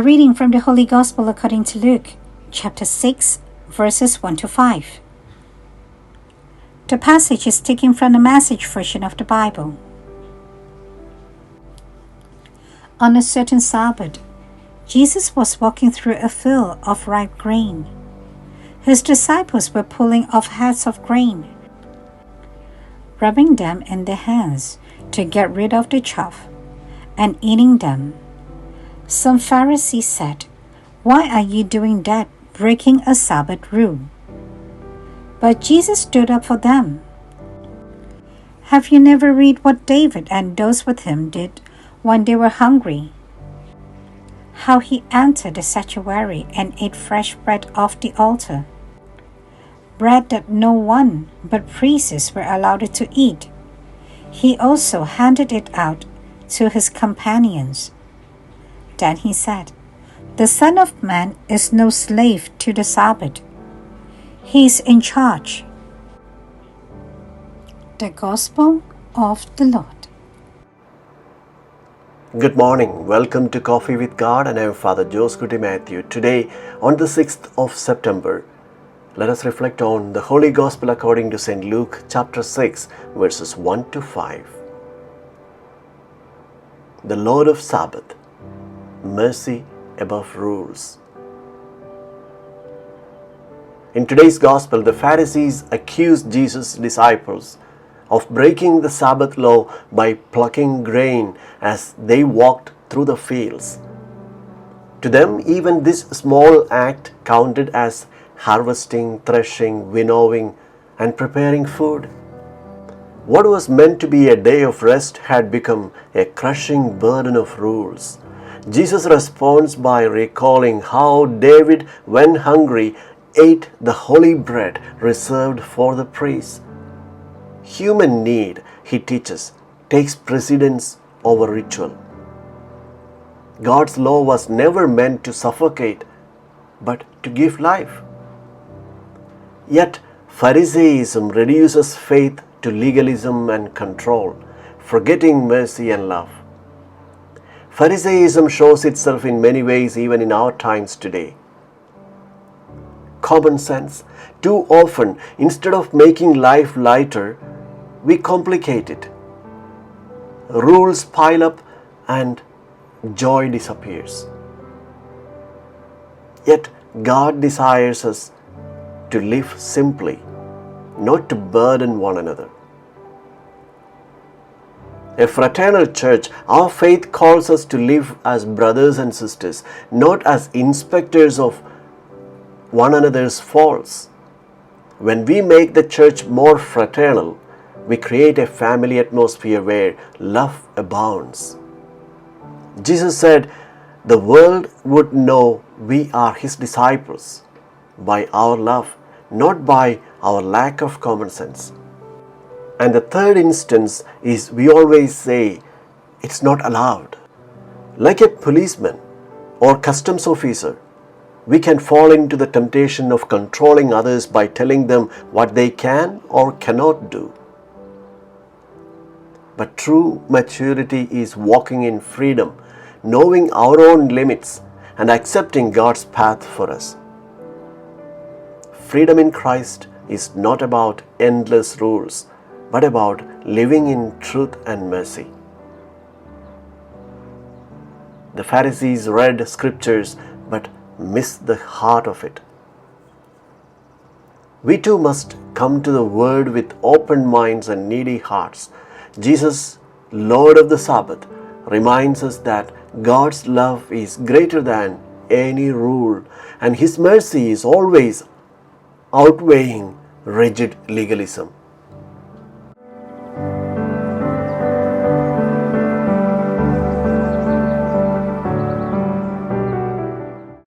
A reading from the Holy Gospel according to Luke, chapter 6, verses 1 to 5. The passage is taken from the Message version of the Bible. On a certain Sabbath, Jesus was walking through a field of ripe grain. His disciples were pulling off heads of grain, rubbing them in their hands to get rid of the chaff, and eating them. Some Pharisees said, "Why are you doing that, breaking a Sabbath rule?" But Jesus stood up for them. "Have you never read what David and those with him did when they were hungry? How he entered the sanctuary and ate fresh bread off the altar, bread that no one but priests were allowed to eat. He also handed it out to his companions. Then he said, 'The Son of Man is no slave to the Sabbath. He is in charge.'" The Gospel of the Lord. Good morning. Welcome to Coffee with God, and I am Father Joseph Matthew. Today, on the 6th of September, let us reflect on the Holy Gospel according to St. Luke, chapter 6, verses 1 to 5. The Lord of Sabbath, mercy above rules. In today's Gospel, the Pharisees accused Jesus' disciples of breaking the Sabbath law by plucking grain as they walked through the fields. To them, even this small act counted as harvesting, threshing, winnowing, and preparing food. What was meant to be a day of rest had become a crushing burden of rules. Jesus responds by recalling how David, when hungry, ate the holy bread reserved for the priests. Human need, he teaches, takes precedence over ritual. God's law was never meant to suffocate, but to give life. Yet, Phariseeism reduces faith to legalism and control, forgetting mercy and love. Phariseeism shows itself in many ways even in our times today. Common sense. Too often, instead of making life lighter, we complicate it. Rules pile up and joy disappears. Yet God desires us to live simply, not to burden one another. A fraternal church, our faith calls us to live as brothers and sisters, not as inspectors of one another's faults. When we make the church more fraternal, we create a family atmosphere where love abounds. Jesus said, "The world would know we are His disciples by our love, not by our lack of common sense." And the third instance is we always say, "It's not allowed." Like a policeman or customs officer, we can fall into the temptation of controlling others by telling them what they can or cannot do. But true maturity is walking in freedom, knowing our own limits and accepting God's path for us. Freedom in Christ is not about endless rules, but about living in truth and mercy. The Pharisees read scriptures but missed the heart of it. We too must come to the Word with open minds and needy hearts. Jesus, Lord of the Sabbath, reminds us that God's love is greater than any rule, and His mercy is always outweighing rigid legalism.